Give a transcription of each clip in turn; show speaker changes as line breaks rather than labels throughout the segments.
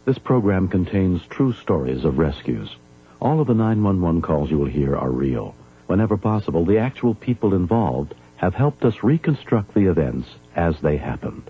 This program contains true stories of rescues. All of the 911 calls you will hear are real. Whenever possible, the actual people involved have helped us reconstruct the events as they happened.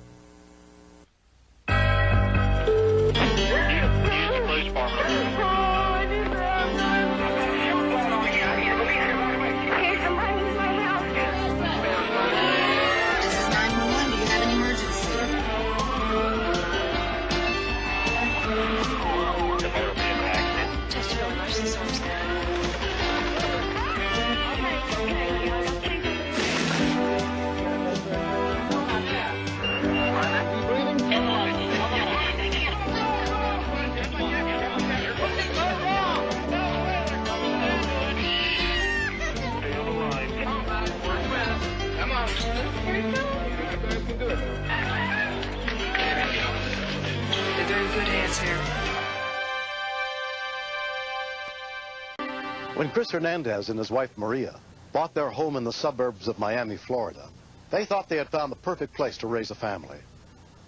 When Chris Hernandez and his wife Maria bought their home in the suburbs of Miami, Florida, they thought they had found the perfect place to raise a family.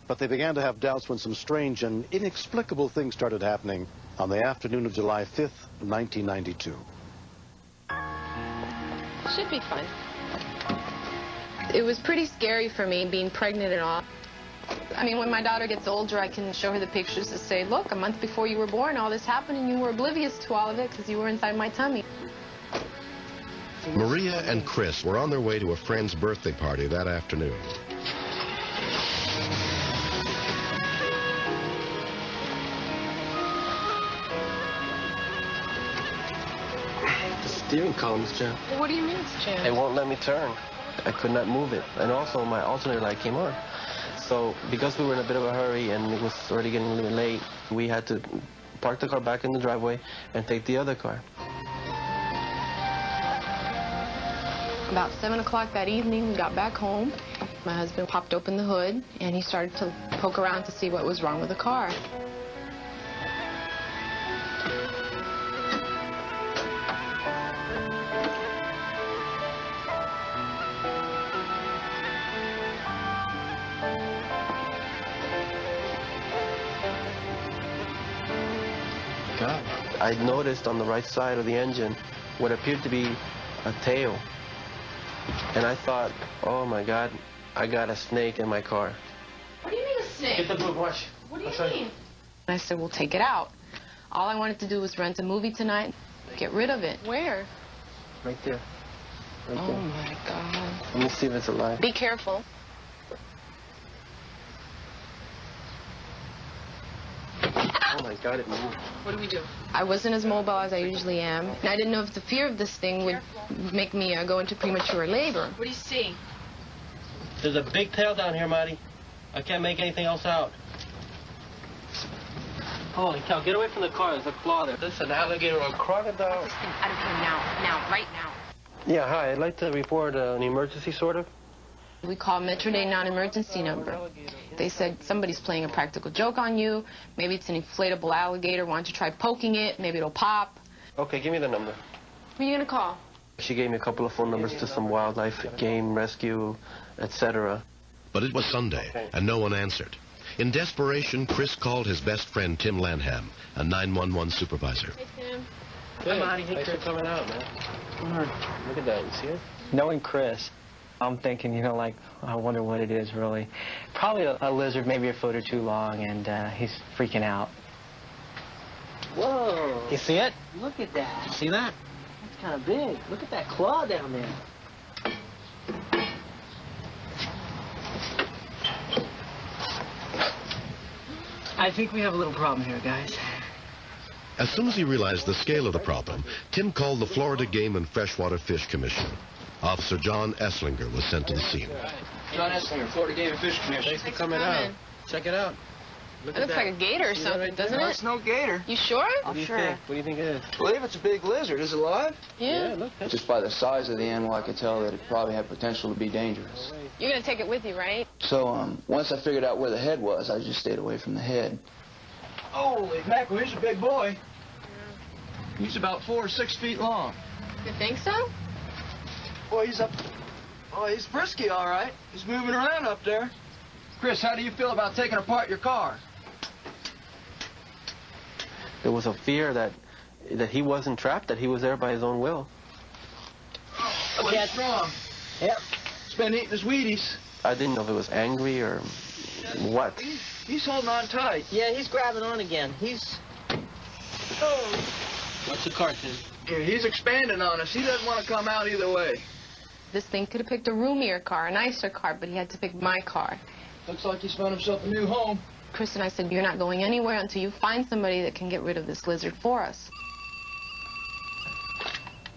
But they began to have doubts when some strange and inexplicable things started happening on the afternoon of July 5th, 1992.
Should be fun. It was pretty scary for me being pregnant and all. I mean, when my daughter gets older, I can show her the pictures to say, look, a month before you were born, all this happened, and you were oblivious to all of it because you were inside my tummy.
Maria and Chris were on their way to a friend's birthday party that afternoon.
The steering column's jammed.
What do you mean it's jammed?
It won't let me turn. I could not move it. And also, my alternator light came on. So, because we were in a bit of a hurry and it was already getting a little late, we had to park the car back in the driveway and take the other car.
About 7 o'clock that evening, we got back home. My husband popped open the hood, and he started to poke around to see what was wrong with the car.
God. I noticed on the right side of the engine what appeared to be a tail. And I thought, oh my God, I got a snake in my car.
What do you mean a snake?
Get the book, watch.
What do you mean? I said, well, take it out. All I wanted to do was rent a movie tonight, get rid of it. Where?
Right there. Right
oh
there.
my God.
Let me see if it's alive.
Be careful.
Oh my God, it moved.
What do we do? I wasn't as mobile as I usually am, and I didn't know if the fear of this thing would make me go into premature labor. What do you see?
There's a big tail down here, Marty. I can't make anything else out. Holy cow, get away from the car. There's a claw there. This is an alligator or a crocodile.
Get this thing out of here now, right now.
Yeah, hi. I'd like to report an emergency, sort of.
We call Metro Day non-emergency number. They said somebody's playing a practical joke on you. Maybe it's an inflatable alligator. Why don't you try poking it? Maybe it'll pop.
Okay, give me the number.
Who are you going to call?
She gave me a couple of phone numbers to some wildlife, game, rescue, etc.
But it was Sunday, and no one answered. In desperation, Chris called his best friend, Tim Lanham, a 911 supervisor.
Hey, Tim.
Hey, thanks for coming out, man. Look at that. You see it?
Knowing Chris, I'm thinking, you know, like, I wonder what it is, really. Probably a lizard, maybe a foot or two long, and he's freaking out.
Whoa.
You see it?
Look at that.
You see that?
That's kind of big. Look at that claw down there. I think we have a little problem here, guys.
As soon as he realized the scale of the problem, Tim called the Florida Game and Freshwater Fish Commission. Officer John Esslinger was sent to the scene.
John Esslinger, Florida Game and Fish Commission.
Thanks for coming out. Check it out.
It looks like a gator or something, doesn't
No,
it?
it's no gator.
You sure?
What do you think? What do you think it is?
I believe it's a big lizard. Is it alive?
Yeah.
Look.
Just by the size of the animal, I could tell that it probably had potential to be dangerous.
You're going to take it with you, right?
So, once I figured out where the head was, I just stayed away from the head.
Holy mackerel, he's a big boy. He's about 4 or 6 feet long.
You think so?
Boy, he's up. Oh, he's frisky, all right. He's moving around up there. Chris, how do you feel about taking apart your car?
There was a fear that he wasn't trapped, that he was there by his own will.
Oh, he's strong.
Yep.
He's been eating his Wheaties.
I didn't know if it was angry or what.
He's holding on tight.
Yeah, he's grabbing on again. Oh.
What's the car, Tim?
Yeah, he's expanding on us. He doesn't want to come out either way.
This thing could have picked a roomier car, a nicer car, but he had to pick my car.
Looks like he's found himself a new home.
Chris and I said, you're not going anywhere until you find somebody that can get rid of this lizard for us.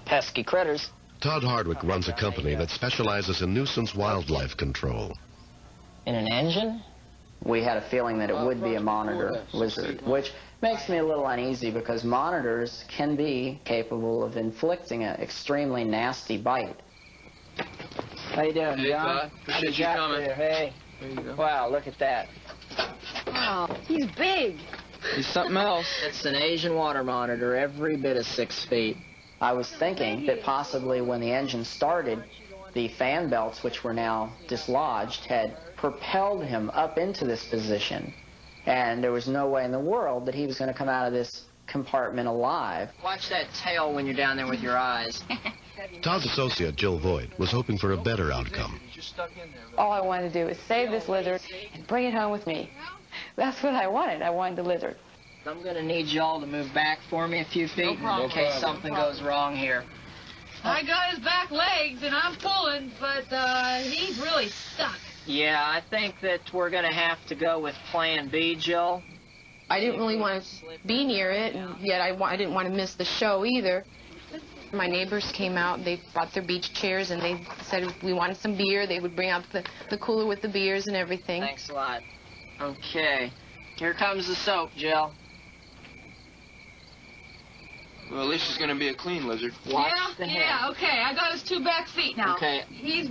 Pesky critters.
Todd Hardwick runs a company that specializes in nuisance wildlife control.
In an engine?
We had a feeling that it would be a monitor lizard, which makes me a little uneasy because monitors can be capable of inflicting an extremely nasty bite.
How you doing,
Hey,
John?
Todd. Appreciate you coming.
Hey.
There you go.
Wow, look at that.
Wow, he's big.
He's something else.
It's an Asian water monitor, every bit of 6 feet.
I was thinking that possibly when the engine started, the fan belts, which were now dislodged, had propelled him up into this position. And there was no way in the world that he was going to come out of this compartment alive.
Watch that tail when you're down there with your eyes.
Todd's associate, Jill Voigt, was hoping for a better outcome.
All I wanted to do was save this lizard and bring it home with me. That's what I wanted. I wanted the lizard.
I'm going to need y'all to move back for me a few feet in case something goes wrong here.
I got his back legs, and I'm pulling, but he's really stuck.
Yeah, I think that we're going to have to go with Plan B, Jill.
I didn't really want to be near it, and yet I didn't want to miss the show either. My neighbors came out, they brought their beach chairs, and they said if we wanted some beer, they would bring out the cooler with the beers and everything.
Thanks a lot. Okay, here comes the soap, Jill.
Well, at least he's going to be a clean lizard.
Watch the head.
Yeah, okay, I got his 2 back feet now.
Okay.
He's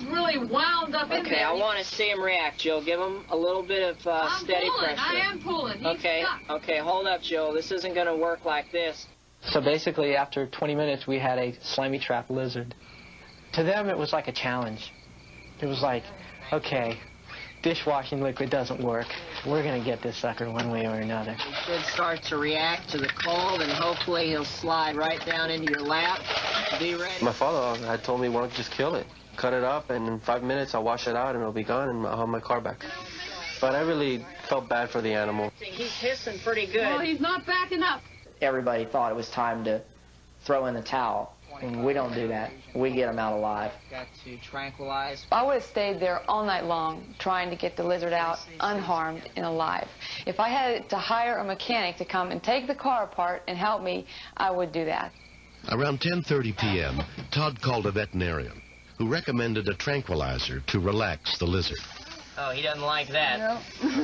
really wound up in there.
Okay, I want to see him react, Jill. Give him a little bit of steady pressure.
I am pulling. He's stuck.
Okay, hold up, Jill. This isn't going to work like this. So basically, after 20 minutes, we had a slimy trap lizard. To them, it was like a challenge. It was like, okay, dishwashing liquid doesn't work. We're going to get this sucker one way or another. He should start to react to the cold, and hopefully he'll slide right down into your lap. Be ready. My father had told me, why don't you just kill it? Cut it up, and in 5 minutes, I'll wash it out, and it'll be gone, and I'll have my car back. But I really felt bad for the animal. He's hissing pretty good.
Well, he's not backing up.
Everybody thought it was time to throw in the towel. And we don't do that. We get them out alive.
Got to tranquilize.
I would have stayed there all night long trying to get the lizard out unharmed and alive. If I had to hire a mechanic to come and take the car apart and help me, I would do that.
Around 10:30 p.m., Todd called a veterinarian who recommended a tranquilizer to relax the lizard.
Oh, he doesn't like that.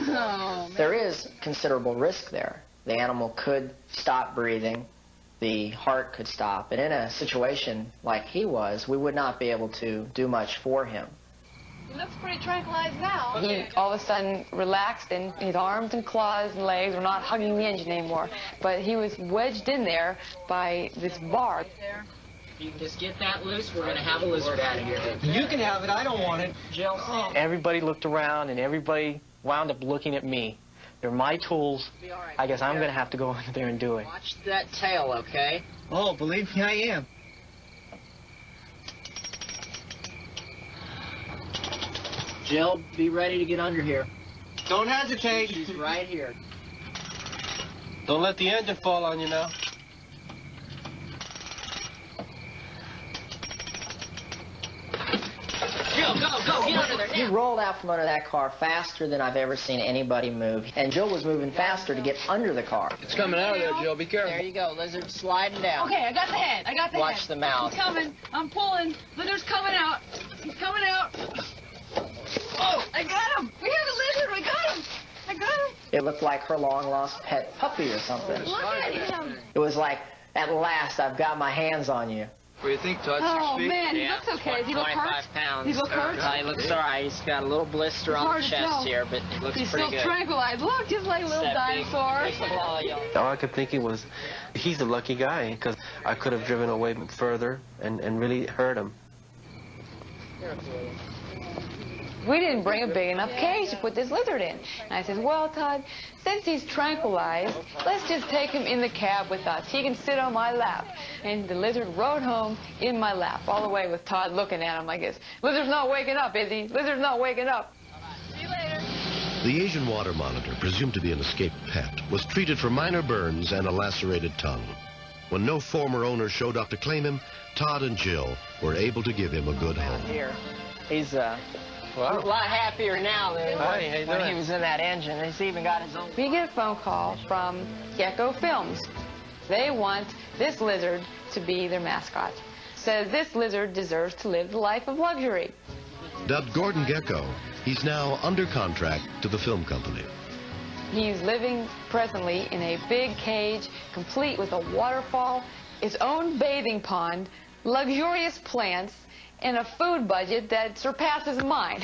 No.
There is considerable risk there. The animal could stop breathing. The heart could stop. And in a situation like he was, we would not be able to do much for him.
He looks pretty tranquilized now.
He all of a sudden relaxed, and his arms and claws and legs were not hugging the engine anymore. But he was wedged in there by this bar.
If you can just get that loose, we're going to have a lizard out of here.
You can have it. I don't want it.
Jill, everybody looked around, and everybody wound up looking at me. They're my tools. I guess I'm going to have to go in there and do it. Watch that tail, okay?
Oh, believe me, I am.
Jill, be ready to get under here.
Don't hesitate.
She's right here.
Don't let the engine fall on you now.
Jill, go, get under there now.
He rolled out from under that car faster than I've ever seen anybody move. And Jill was moving faster to get under the car.
It's coming out of there, Jill. Be careful.
There you go, lizard sliding down.
Okay, I got the head.
Watch the mouth.
He's coming. I'm pulling. Lizard's coming out. He's coming out. Oh, I got him. We have a lizard. We got him. I got him.
It looked like her long-lost pet puppy or something.
Look at him.
It was like, at last, I've got my hands on you.
What do you think, Todd?
Oh,
6 feet?
man, he looks okay. Does he look
25
hurt?
pounds.
Does he look hurt?
He looks all right. He's got a little blister on the
hard to
chest
tell.
here, but it looks
He's
pretty
still
good.
tranquilized. Look, just like a little
That big
dinosaur.
claw, y'all.
All I kept thinking was, he's a lucky guy, because I could have driven away further and really hurt him.
We didn't bring a big enough cage to put this lizard in. And I said, well, Todd, since he's tranquilized, let's just take him in the cab with us. He can sit on my lap. And the lizard rode home in my lap, all the way with Todd looking at him like this. Lizard's not waking up, is he? Lizard's not waking up.
See you later.
The Asian water monitor, presumed to be an escaped pet, was treated for minor burns and a lacerated tongue. When no former owner showed up to claim him, Todd and Jill were able to give him a good home.
Here, he's a lot happier now than when he was in that engine. He's even got his own.
We get a phone call from Gecko Films. They want this lizard to be their mascot. Says this lizard deserves to live the life of luxury.
Dubbed Gordon Gecko, he's now under contract to the film company.
He's living presently in a big cage, complete with a waterfall, its own bathing pond, luxurious plants, and a food budget that surpasses mine.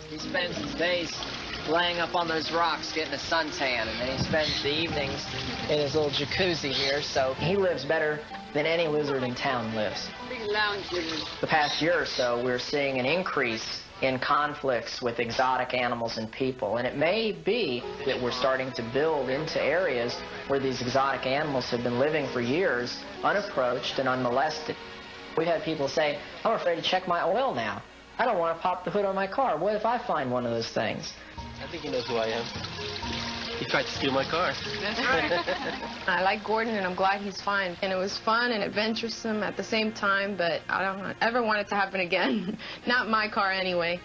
He spends his days laying up on those rocks getting a suntan, and then he spends the evenings in his little jacuzzi here, so he lives better than any lizard in town lives.
Big lounge lizard.
The past year or so, we're seeing an increase in conflicts with exotic animals and people, and it may be that we're starting to build into areas where these exotic animals have been living for years, unapproached and unmolested. We've had people say, I'm afraid to check my oil now. I don't want to pop the hood on my car. What if I find one of those things?
I think he knows who I am. He tried to steal my car.
That's right. I like Gordon, and I'm glad he's fine. And it was fun and adventuresome at the same time, but I don't ever want it to happen again. Not my car anyway.